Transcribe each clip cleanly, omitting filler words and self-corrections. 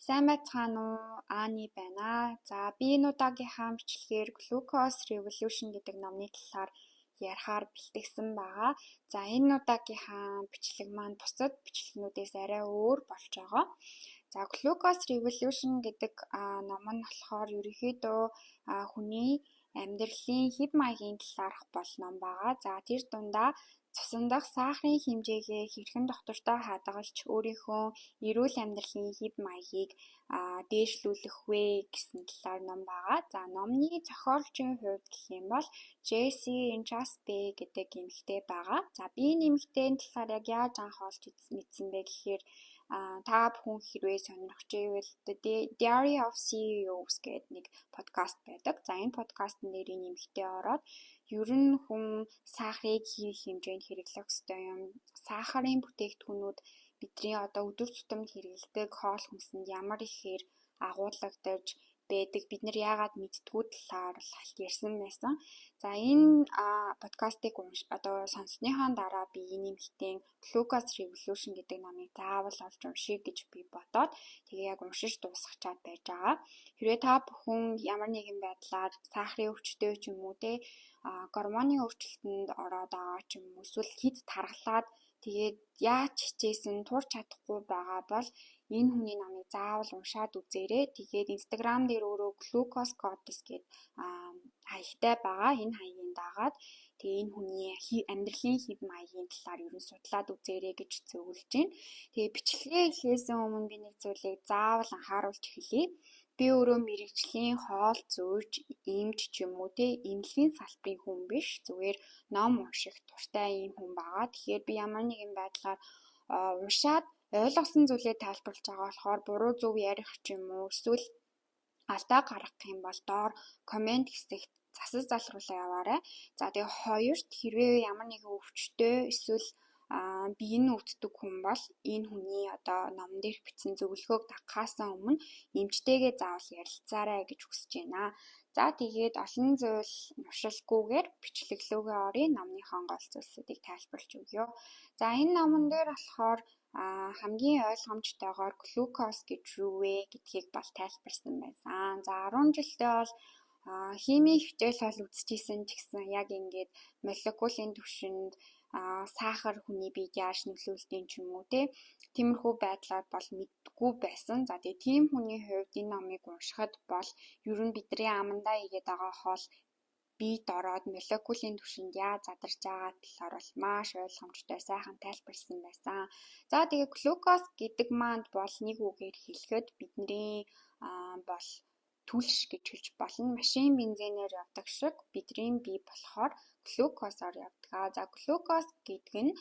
Сайн байцгаана уу? Аани байна. За би энэ удаагийнхаа бичлэгээр Glucose Revolution гэдэг номны талаар ярихаар бэлтгэсэн байгаа. За энэ удаагийнхаа бичлэг маань бусад бичлэгнүүдээс арай өөр болж байгаа. За Glucose Revolution гэдэг ном нь болохоор ерөнхийдөө хүний амьдралын хэв маягийн талаарх бол ном байгаа. За тэр дундаа цусан дах сахарын хэмжээгээ хэрхэн доктортой хадгалж өөрийнхөө эрүүл амьдралын хэв маягийг дээшлүүлэх вэ гэсэн талаар ном байгаа. За номны зохиолчийн хувьд гэх юм бол Джесси Инчаспе гэдэг эмэгтэй байгаа. За би энэ эмэгтэйн талаар яг яаж анх олж мэдсэн бэ гэхээр та бүхэн хэрвээ сонирхож байвал The Diary of CEOs гэдэг нэг подкаст байдаг. За энэ подкастн дээр энэ эмэгтэй ороод ер нь хүн сахарыг хэр хэмжээнд хэрэглэх ёстой юм, сахарын бүтээгдэхүүнүүд бидний одоо өдөр тутамд хэрэглэдэг хоол хүнсэнд ямар ихээр агуулгадаж байдаг, бид нар яагаад мэдтгүү талаар ярьсан байсан. За энэ подкастыг сонссныхаа дараа би энэ эмэгтэйн Glucose Revolution гэдэг номыг заавал олж уншия гэж би бодоод тэгээ яг уншиж дуусгачаад байж байгаа. Хэрвээ та бүхэн ямар нэгэн байдлаар сахарын өвчтөй ч юм уу гормоны өөрчлөлтөнд ороод байгаа ч юм уу эсвэл хэд тархлаад тэгээд яаж хичээсэн турч чадахгүй байгаа бол энэ хүний номыг заавал уншаад үзээрэй. Тэгээд Instagram дээр өөрөө Glucose Goddess гэдэг хаягтай байгаа. Энэ хаягийн дагаад тэгээ энэ хүний амьдралын хэв маягийн талаар ер нь судлаад үзээрэй гэж зөвлөж байна. Тэгээ бичлэгээ эхлэхээс өмнө би нэг зүйлийг заавал анхааруулж эхэлье. Би өөрөө мэрэгжлийн хоол зөөж, эмч ч юм уу эмнэлгийн салбарын хүн биш. Зүгээр ном унших дуртай ийм хүн байгаа. Тэгэхээр би ямар нэгэн байдлаар уншаад ойлгосон зүйлээ тайлбарлаж байгаа болохоор буруу зөв ярих ч юм уу эсвэл алдаа гаргах юм бол доор комент хэсэгт засаж залруулаа яваарай. За тэгээ хоёрт хэрвээ ямар нэгэн өвчтөй эсвэл биеийн өвддөг хүн бол энэ хүний ном дээр бичсэн зөвлөгөөг дагахаас өмнө эмчтэйгээ заавал ярилцаарай гэж хүсэж байна. За тэгээд олон зүйл нушилгүйгээр бичлэглүүгээ оръё, номныхон гол зүйлсүүдийг тайлбарлаж өгье. За энэ номон дээр болохоор хамгийн ойлгомжтойгоор глюкоз гэж юу вэ гэдгийг бол тайлбарсан байсан. За 10 жилдээ бол химийн хичээл бол үзчихсэн ч гэсэн яг ингээд молекулын түвшинд сахар хүний биед яаж нөлөөлдөг ч юм уу тиймэрхүү байдлаар бол мэдгүй байсан. За тэгээ тийм хүний хувьд энэ номыг уншихад бол ер нь бидний амандаа игээд байгаа хоол биед ороод молекулын түвшинд яаж задарч байгаа талаар бол маш ойлгомжтой сайхан тайлбарсан байсан. За тэгээ глюкоз гэдэг маанд бол нэг үгээр хэлэхэд бидний бол түлш гэж хэлж болно. Машин бензинээр явдаг шиг бидний бие болохоор глюкозоор явдаг. За глюкоз гэдэг нь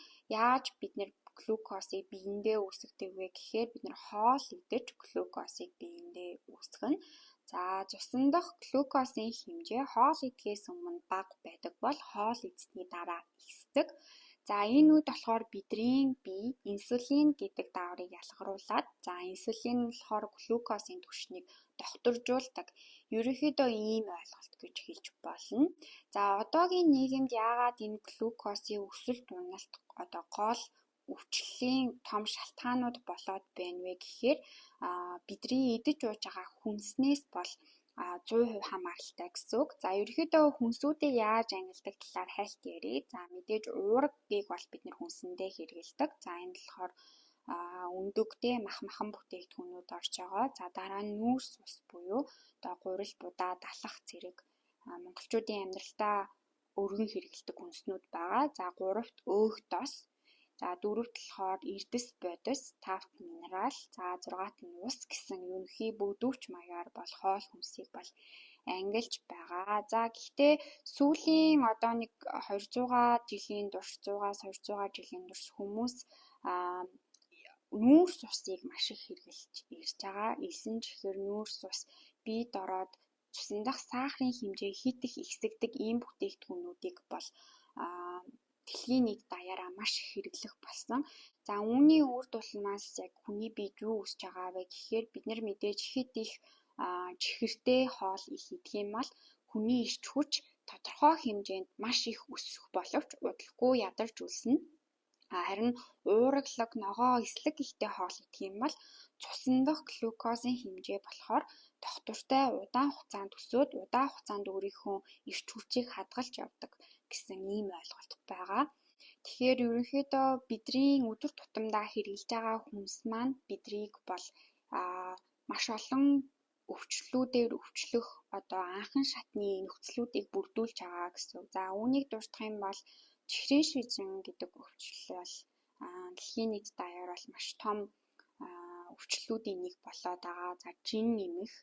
яаж бид нэр глюкозыг биендээ үүсгэдэг вэ гэхээр бид нар хоол идэж глюкозыг биендээ үүсгэнэ. За цусан дахь глюкозын хэмжээ хоол идэхээс өмнө бага байдаг бол хоол идсний дараа ихсдэг. За энэ үед болохоор бидний бие инсулин гэдэг дааврыг ялгаруулад инсулин нь болохоор глюкозын түвшнийг докторжуулдаг. Ерөнхийдөө ийм ойлголт гэж хэлж болно. За одоогийн нийгэмд яагаад энэ глюкозын өсөлт уналт гол өвчлөлийн том шалтгаанууд болоод байна вэ гэхээр бидний идэж ууж байгаа хүнснээс бол 100% хамааралтай гэсэн үг. За ерөнхийдөө хүнсүүдийг яаж ангилдаг талаар хальт ярив. За мэдээж уургийг бол бид нэр хүнсэндээ хэрэгэлдэг. За энэ болохоор өндөгтэй махан бүтээгдэхүүнүүд орж байгаа. За дараа нь нүүрс ус буюу гурил будаа далах зэрэг монголчуудын амьдралдаа өргөн хэрэгэлдэг хүнснүүд байгаа. За гуравт өөх дос. За дөрөвт болохоор эрдэс бодис, тавт минерал, за зургаат нь ус гэсэн ерөнхий бүгдөвч маягаар бол хоол хүнсийг бол ангилж байгаа. За гэхдээ сүүлийн нэг 200 жилийн турш 100-аас 200 жилийн турш хүмүүс нүүрс усыг маш их хэрэглэж ирж байгаа. Элсэн чихэр нүүрс ус биед ороод цусан дахь сахарын хэмжээ хит их ихсэгдэг ийм бүтээгдэхүүнүүдийг бол дэлхийн нийт даяараа маш их хэрэглэх болсон. За үүний үр дулмаас яг хүний биед юу үүсэж байгаа вэ гэхээр бид нар мэдээж хит их чихэртэй хоол их идэх юм бол хүний эрч хүч тодорхой хэмжээнд маш их өсөх боловч удалгүй ядарч үлснэ. Харин уурглаг, ногоо, эслэг ихтэй хоол идэх юм бол цусан дахь глюкозын хэмжээ болохоор тогтвортой удаан хугацаанд өсөөд удаан хугацаанд өөрийнхөө эрч хүчийг хадгалж явдаг гэсэн ийм ойлголт байгаа. Тэгэхээр ерөнхийдөө бидний өдөр тутамдаа хэрэглэж байгаа хүнс маань бидрийг бол маш олон өвчлүүдээр өвчлөх одоо анхан шатны нөхцлүүдийг бүрдүүлж байгаа гэсэн. За үүнийг дурдах юм бол чихрийн шижин гэдэг өвчлөл бол дэлхийн нийт даяар бол маш том өвчлүүдийн нэг болоод байгаа. За жин нэмэх,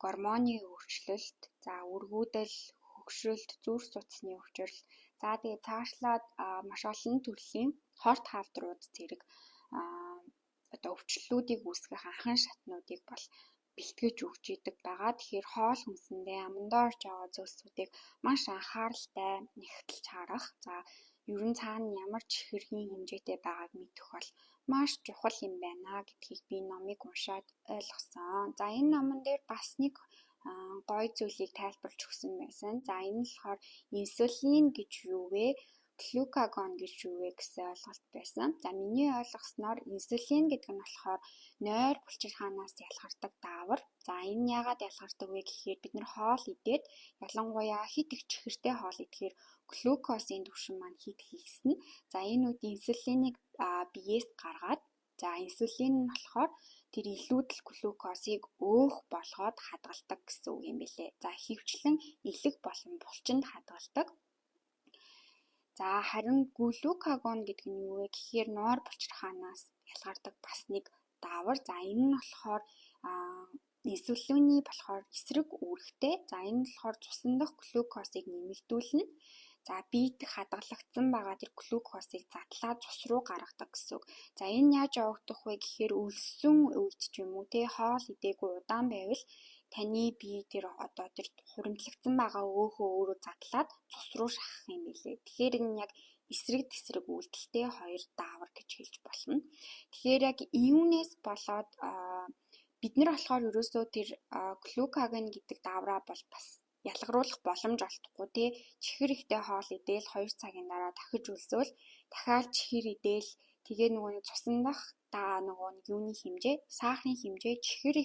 гормоны өөрчлөлт, за өргүүдэл, хөгшрөлт, зүрх судасны өвчрөл, за тэгээ цаашлаад маш олон төрлийн хорт хавдрууд зэрэг одоо өвчлөлүүдийг үүсгэх анхан шатнуудыг бол бэлтгэж өгч идэг байгаа. Тэгэхээр хоол хүнсэндээ амандаа орж байгаа зүйлсүүдийг маш анхааралтай нэгтлж харах. За ер нь цаана ямар чихэрийн хэмжээтэй байгааг мэдэх бол маш чухал юм байна гэдгийг би номыг уншаад ойлгосон. За энэ номон дээр бас нэг гоё зүйлийг тайлбарлаж өгсөн байсан. За энэ нь болохоор инсулин гэж юу вэ? Глюкагон гэж юу вэ гэсэн ойлголт байсан. За миний ойлгосноор инсулин гэдэг нь болохоор нойр булчирхаанаас ялгардаг даавар. За энэ яагаад ялгардаг вэ гэхээр бид нар хоол идээд ялангуяа хит их чихэртэй хоол идэхээр глюкозын түвшин маань хит хийснэ. За энэ үед инсулинийг биеэс гаргаад за инсулин нь болохоор тэр илүүдэл глюкозыг өөх болгоод хадгалдаг гэсэн үг юм билээ. За хөвчлэн элэг болон булчинд хадгалдаг. За харин глюкагон гэдэг нь юу вэ гэхээр нойр булчирхаанаас ялгардаг бас нэг даавар. За энэ нь болохоор инсулины болохоор эсрэг үүрэгтэй. За энэ нь болохоор цусан дахь глюкозыг нэмэгдүүлнэ. За биед хадгалагдсан байгаа тэр глюкозыг задлаад цус руу гаргадаг гэсэн үг. За энэ яаж явагдах вэ гэхээр өлссөн үед ч юм уу те хоол идээгүй удаан байвал таны бие тэр одоо тэр хуримтлагдсан байгаа өөхөө өөрөө задлаад цус руу шахах юм билээ. Тэгэхээр энэ яг эсрэг тэсрэг үйлдэлтэй хоёр даавар гэж хэлж болно. Тэгэхээр яг юунес болоод бид нар болохоор ерөөсөө тэр глюкаgon гэдэг даавраа бол бас ялгаруулах боломж олдохгүй тий. Чихэр ихтэй хоол идээл 2 цагийн дараа дахиж өлсөөл дахиад чихэр идээл тэгээ нөгөө цусан дах нөгөө юуны хэмжээ, сахарын хэмжээ чихэр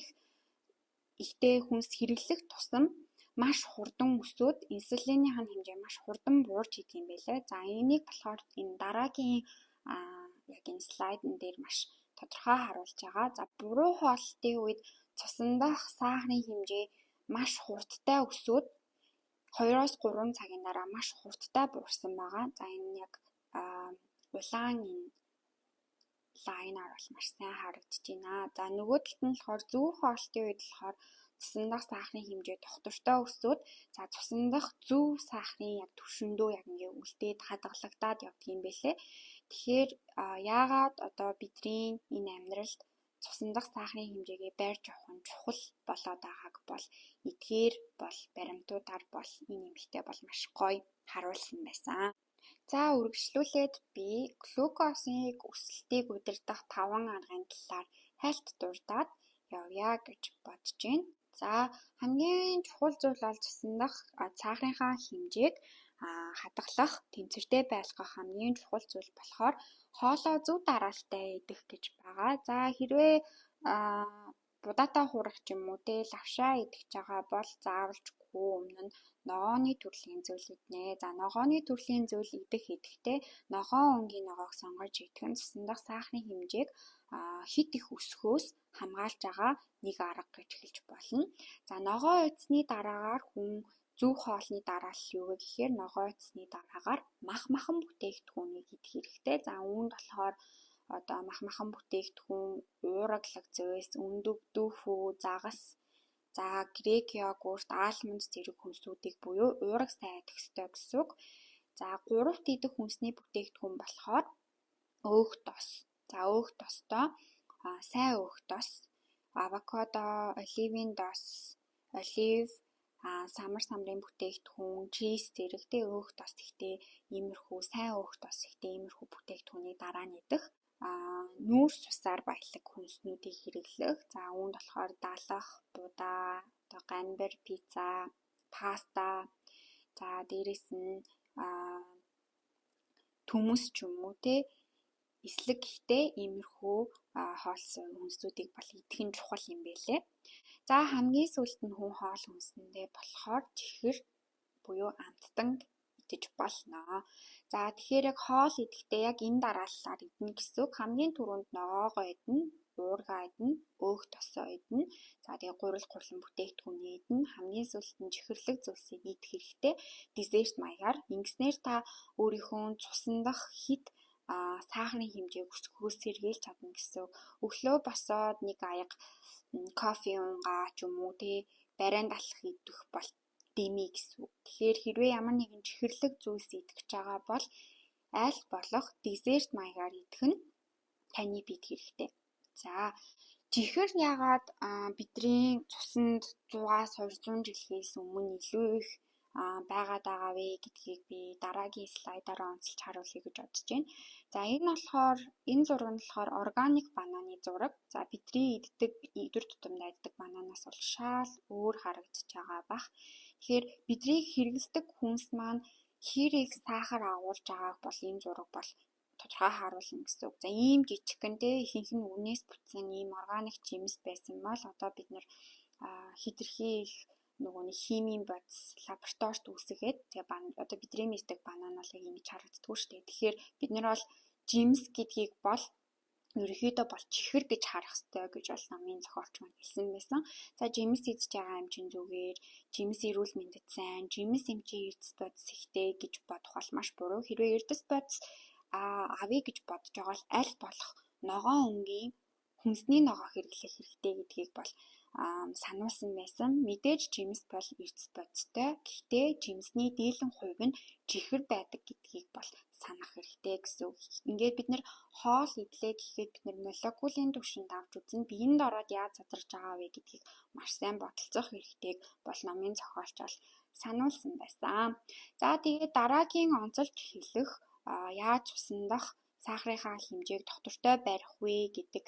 ихтэй хүнс хэрэглэх тусам маш хурдан өсөөд инсулиных нь хэмжээ маш хурдан буурч идэг юм байлээ. За энийг болохоор энэ дараагийн яг энэ слайдн дээр маш тодорхой харуулж байгаа. За буруу хоолтын үед цусан дах сахарын хэмжээ маш хурдтай өсөөд 2-3 цагийн дараа маш хурдтай буурсан байгаа. За энэ яг улаан энэ лайнаар бол маш сайн харагдаж байна. За нөгөө талд нь болохоор зөв хоолтын үед болохоор цусан дах сахарын хэмжээ тогтвортой өсөөд за цусан дах зөв сахарын яг түвшиндөө яг ингээ үлдээд хадгалагдаад явдаг юм байлээ. Тэгэхээр яагаад одоо бидний энэ амьдралд цусан дах сахарын хэмжээгээ барьж явах нь чухал болоод байгааг бол эдгээр бол баримтуудаар бол энэ нэмэлтээ бол маш гоё харуулсан байсан. За үргэлжлүүлээд би глюкозыг өсөлтийг удирдах 5 аргын талаар хальт дурдаад явъя гэж бодож байна. За хамгийн чухал зүйл бол цусан дах сахарынхаа хэмжээг хадгалах, тэнцвэртэй байлгах хамгийн чухал зүйл болохоор хоолоо зөв дараалалтай идэх гэж байгаа. За хэрвээ будаатай хуурах ч юм уу те лавшаа идэх байгаа бол заавалжгүй өмнө нь ногооны төрлийн зүйл иднэ. За ногооны төрлийн зүйл идэхдээ ногоон өнгийн ногоог сонгож идэх нь цусан дах сахарын хэмжээг хит их өсөхөөс хамгаалж байгаа нэг арга гэж хэлж болно. За ногоо уйдсны дараагаар хүн зөв хоолны дараалал юу вэ гэхээр ногоо уйдсны дараагаар махан бүтээгдэхүүнийг идэх хэрэгтэй. За үүнд болохоор одоо махан бүтээгдэхүүн, ууралаг зөөс, өндөг, дүүфүү, загас, за грек йогурт, алмонд зэрэг хүнсүүдийг буюу уураг сайн идэх ёстой гэсэн үг. За гуравт идэх хүнсний бүтээгдэхүүн болохоор өөх тос. За өөх тостой сайн өөх тос, авокадо, оливын дос, олив, самарын бүтээгдэхүүн, чиз зэрэгтэй өөх тос ихтэй иймэрхүү сайн өөх тос ихтэй иймэрхүү бүтээгдэхүүнийг дараа нь идэх. Нүүрс цусаар баялаг хүнснүүдийг хэрэглэх. За үүнд болохоор далах, будаа, одоо гамбар, пицца, паста. За дээрэс нь төмөс ч юм уу те эслэг ихтэй иймэрхүү хоолсон хүнсүүдийг бол идэх нь чухал юм байлээ. За хамгийн сүүлд нь хүн хоол хүнсэндээ болохоор чихэр буюу амттанг идэж болно. За тэгэхээр яг хоол идэхдээ яг энэ дарааллаар идэх гэсэн үг. Хамгийн түрүүнд ногоогоо идэнэ, уургаа идэнэ, өөх тосоо идэнэ. За тэгээ гурил гурлан бүтээгдэхүүнээ идэнэ. Хамгийн сүүлд нь чихэрлэг зүйлсийг идэх хэрэгтэй. Десерт маягаар. Ингэснээр та өөрийнхөө цусндах хит сахарын хэмжээг өсгөхөөс сэргийлж чадна гэсэн үг. Өглөө босоод нэг аяга кофе унгаа ч юм уу те барианд алхах идэх бол дэмий гэсэн үг. Тэгэхээр хэрвээ ямар нэгэн чихэрлэг зүйлс идэх гэж байгаа бол аль болох десерт маягаар идэх нь таны бид хэрэгтэй. За чихэр яагаад бидний цуснд 100-аас 200 жилээс өмнө илүү их байгаад байгаа вэ гэдгийг би дараагийн слайдаараа онцолж харуулъя гэж бодож байна. За энэ зураг нь болохоор органик бананы зураг. За бидний иддэг өдөр тутамдаа иддэг бананаас бол шал өөр харагдаж байгаа бах. Тэгэхээр бидний хэрэглэдэг хүнс маань хэрэг сахар агуулж байгааг бол энэ зураг бол тодорхой харуулна гэсэн үг. За ийм жижигхэн те ихэнх нь үнээс бүтсэн ийм органик жимс байсан бол одоо бид нэр хитрхи их нөгөө нэг химийн бодис лабораторид үүсгээд тэгээ одоо бидний мэддэг банан бол яг ингэж харагддгүй шүү дээ. Тэгэхээр бид нар бол жимс гэдгийг бол ерөнхийдөө бол чихэр гэж харах хэрэгтэй гэж бол намын зохиолч маань хэлсэн байсан. За жимс идж байгаа юм чинь зүгээр, жимс эрүүл мэндэд сайн, жимс эмчийн эрдэс бодис ихтэй гэж бодох бол маш буруу. Хэрвээ эрдэс бодис авъя гэж бодож байгаа бол аль болох ногоон өнгийн хүнсний ногоо хэрэглэх хэрэгтэй гэдгийг бол сануулсан байсан. Мэдээж жимс бол эрдэс бодистой. Гэхдээ жимсний дийлэн хувь нь чихэр байдаг гэдгийг бол санах хэрэгтэй гэсэн үг. Ингээд бид нэр хоол идлээ гэхэд бид нэр молекулын түвшинд авч үзэн биеинд ороод яаж задарж байгаа вэ гэдгийг маш сайн бодолцох хэрэгтэйг бол номын зохиолч бол сануулсан байсан. За тэгээд дараагийн онцолж хэлэх яаж цусндах сахарынхаа хэмжээг доктортой барих вэ гэдэг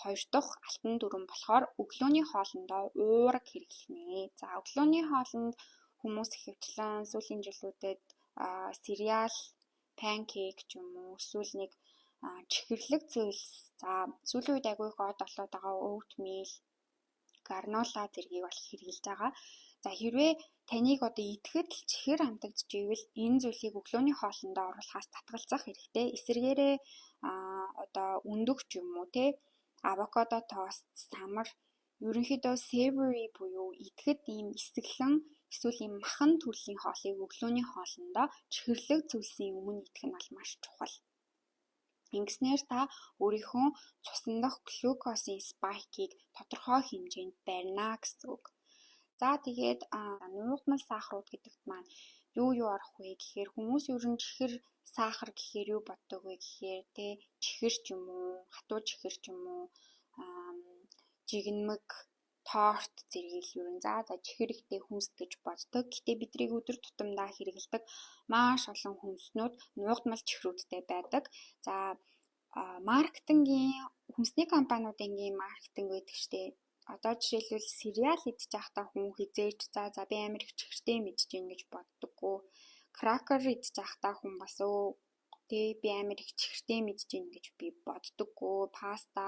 хоёр дахь алтан дүрэн болохоор өглөөний хоолндоо уураг хэрэглэх нэ. За өглөөний хоолнд хүмүүс ихэвчлэн сүүлийн жилүүдэд cereal, pancake ч юм уу эсвэл нэг чихэрлэг зүйлс. За сүүлийн үед агүй их од олоод байгаа oatmeal, granola зэргийг бол хэрэглэж байгаа. За хэрвээ таныг одоо идэхэд л чихэр хамтагдж ивэл энэ зүйлийг өглөөний хоолндоо оруулахаас татгалзах хэрэгтэй. Эсвэргээрээ одоо өндөг ч юм уу те авокадо тост, самар ерөнхийдөө savory буюу идэхэд ийм эсэглэн эсвэл ийм махан төрлийн хоолыг өглөөний хоолндоо чихэрлэг зүйлсийн өмнө идэх нь бол маш чухал. Ингэснээр та өөрийнхөө цусндах глюкозын спайкийг тодорхой хэмжээнд барина гэсэн үг. За тэгээд нугдмал сахарууд гэдэгт маань юу орох вэ гэхээр хүмүүс ер нь чихэр сахар гэхээр юу боддог вэ гэхээр те чихэр ч юм уу, хатуу чихэр ч юм уу, жигнэмэг, торт зэргийг ер нь за чихэр ихтэй хүнс гэж боддог. Гэтэ бидний өдөр тутамдаа хэрэглэдэг маш олон хүнснүүд нугдмал чихрүүдтэй байдаг. За маркетингийн хүнсний компаниудын маркетинг байдаг штэ. Одоо жишээлбэл cereal идчих байхдаа хүн хизээж за би амар их чихэртэй мэдж гин гэж боддоггүй. Cracker идчих байхдаа хүн бас би амар их чихэртэй мэдж гин гэж би боддоггүй. Паста,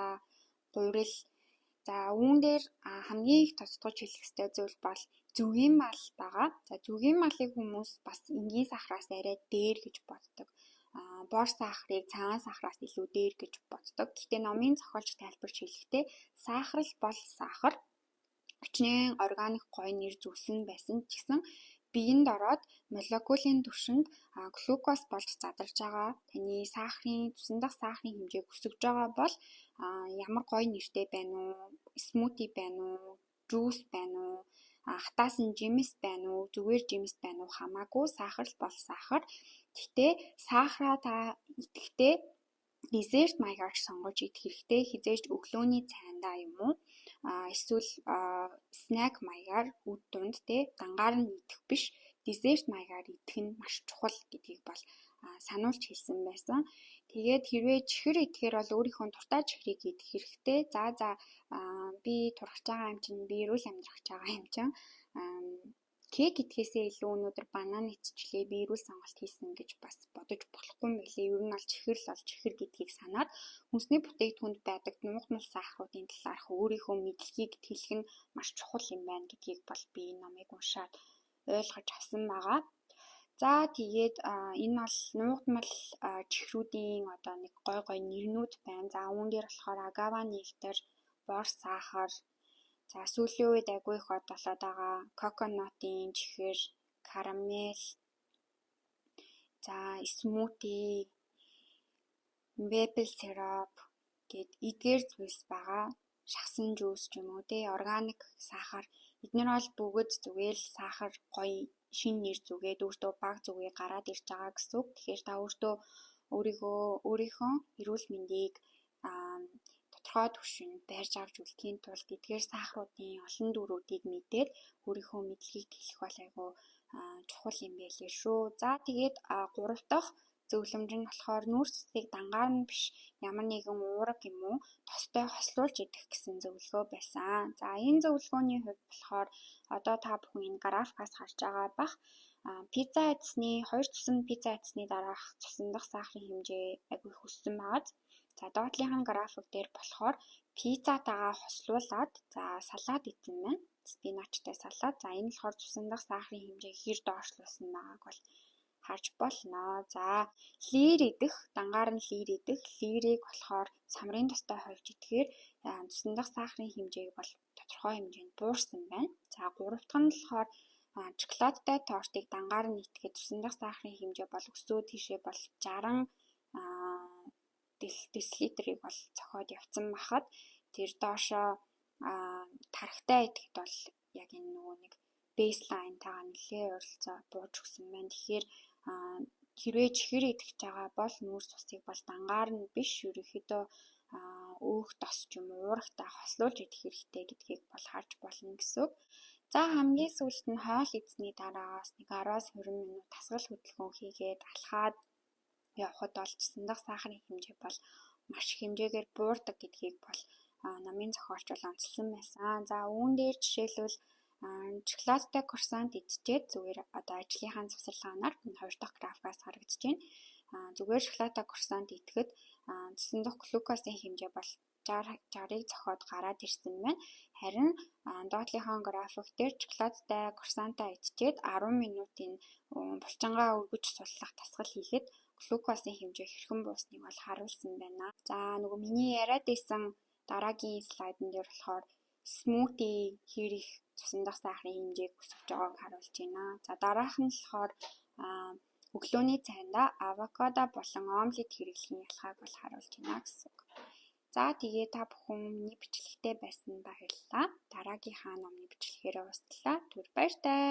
гурил. За үүн дээр хамгийн их тодтогч хэлэх ёстой зүйл бол зүгийн мал байгаа. За зүгийн малыг хүмүүс бас энгийн сахараас арай дээр гэж боддог. Бор сахарыг цагаан сахараас илүү дээр гэж боддог. Гэхдээ номын зохиолч тайлбарч хэлэхдээ сахар л бол сахар. Өчнөө органик гоё нэр зүйлсэн байсан ч гэсэн биеинд ороод молекулын түвшинд глюкоз болж задарж байгаа. Таны цусндах сахарын хэмжээг өсгөж байгаа бол ямар гоё нэртэй байна уу? Смути байна уу? Жуус байна уу? Хатаасан жимс байна уу? Зүгээр жимс байна уу? Хамаагүй сахар л бол сахар. Гэхдээ сахараа та идэхдээ десерт маягаар сонгож идэх хэрэгтэй. Хизээж өглөөний цайндаа юм уу? Эсвэл снэк маягаар үд дунд те дангаар нь идэх биш десерт маягаар идэх нь маш чухал гэдгийг бол сануулж хэлсэн байсан. Тэгээд хэрвээ чихэр идэхээр бол өөрийнхөө дуртай чихрийг идэх хэрэгтэй. За би турхаж байгаа юм чинь би эрүүл амьдрах гэж байгаа юм чинь Кек гэдгээсээ илүү өнөөдөр бананы цэцгэлээ би эрүүл сонголт хийсэн гэж бас бодож болохгүй юм билээ. Ер нь бол чихэр гэдгийг санаад хүнсний бүтээгдэхүүнд байдаг нугдмал сахаруудын талаарх өөрийнхөө мэдлэгийг тэлэх нь маш чухал юм байна гэдгийг бол би энэ номыг уншаад ойлгож авсан байгаа. За тэгээд энэ бол нугдмал чихрүүдийн одоо нэг гой нэрнүүд байна. За үүн дээр болохоор агава нектар, бор сахар, за сүүлийн үед агүй их болоод байгаа коконатын чихэр, карамел, за смути, мэпл сироп гэд эдгээр зүйлс байгаа. Шахсан жуус ч юм уу те, органик сахар. Эдгээр бол бүгд зүгээр л сахар гоё шин нэр зүгээд өөртөө баг зүгээ гараад ирж байгаа гэсэн үг. Тэгэхээр та өөрийнхөө эрүүл мэндийг тодорхой түвшинд барьж авч үлдэхийн тулд эдгээр сахаруудын олон дөрүүдийг мэдээд өөрийнхөө мэдлэгийг тэлэх бол айгүй чухал юм байлээ шүү. За тэгээд 3 дахь зөвлөмж нь болохоор нүүрс цэцгийг дангаар нь биш ямар нэгэн уураг юм уу тостой хослуулж идэх гэсэн зөвлөгөө байсан. За энэ зөвлөгөөний хувьд болохоор одоо та бүхэн энэ графикаас харж байгаа бах пицца эцсний 2 цуснд пицца эцсний дараах цусндах сахарын хэмжээ агүй их өссөн байгаа. За доотлынх нь график дээр болохоор пиццатайгаа хослуулад за салаад идсэн байна. Спиначтай салаад. За энэ болохоор цусндах сахарын хэмжээ хэр доошлуулсан байгааг бол харж болно. За лир идэх, дангаар нь лир идэх, лирийг болохоор самрын тостой хольж идэхээр цусндах сахарын хэмжээг бол тодорхой хэмжээнд буурсан байна. За 3 дахь нь болохоор шоколадтай тортыг дангаар нь идэхэд цусндах сахарын хэмжээ бол өсөө тийшээ бол 60 децилитрийг бол цохоод явцсан бахад тэр доошоо тархтай идэхэд бол яг энэ нөгөө нэг бейслайнтайгаа нэлээ ойролцоо бууж өгсөн байна. Тэгэхээр хэрвээ чихэр идэж байгаа бол нүүрс цусыг бол дангаар нь биш ерөөхдөө өөх тос ч юм уу уурагтай хослуулж идэх хэрэгтэй гэдгийг бол харж болно гэсэн үг. За хамгийн сүүлд нь хоол идсний дараагаас нэг 10-20 минут тасгал хөдөлгөөн хийгээд алхаад явхад бол цусндах сахарын хэмжээ бол маш их хэмжээгээр буурдаг гэдгийг бол номын зохиолч бол онцлсан байсан. За үүн дээр жишээлбэл шоколадтай круассант идчихэд зүгээр одоо ажлынхаа завсарлагаар 2 дахь графикаас харагдаж байна. Зүгээр шоколадтай круассант идэхэд цусндах глюкозын хэмжээ бол 60-ыг цохоод гараад ирсэн байна. Харин доотлынхаа график дээр шоколадтай круассантаа идчихэд 10 минутын булчингаа өргөж суллах дасгал хийхэд глюкозын хэмжээ хэрхэн буусныг бол харуулсан байна. За нөгөө миний яриад байсан дараагийн слайдн дээр болохоор смути хэр их цусндах сахарын хэмжээг өсгөж байгааг харуулж байна. За дараах нь болохоор өглөөний цайндаа авокадо болон омлет хэрэглэхийн ялгааг бол харуулж байна гэсэн үг. За тэгээ та бүхэн миний бичлэгтэй байсан баярлалаа. Дараагийнхаа номны бичлэгээр уулзлаа. Түр баяртай.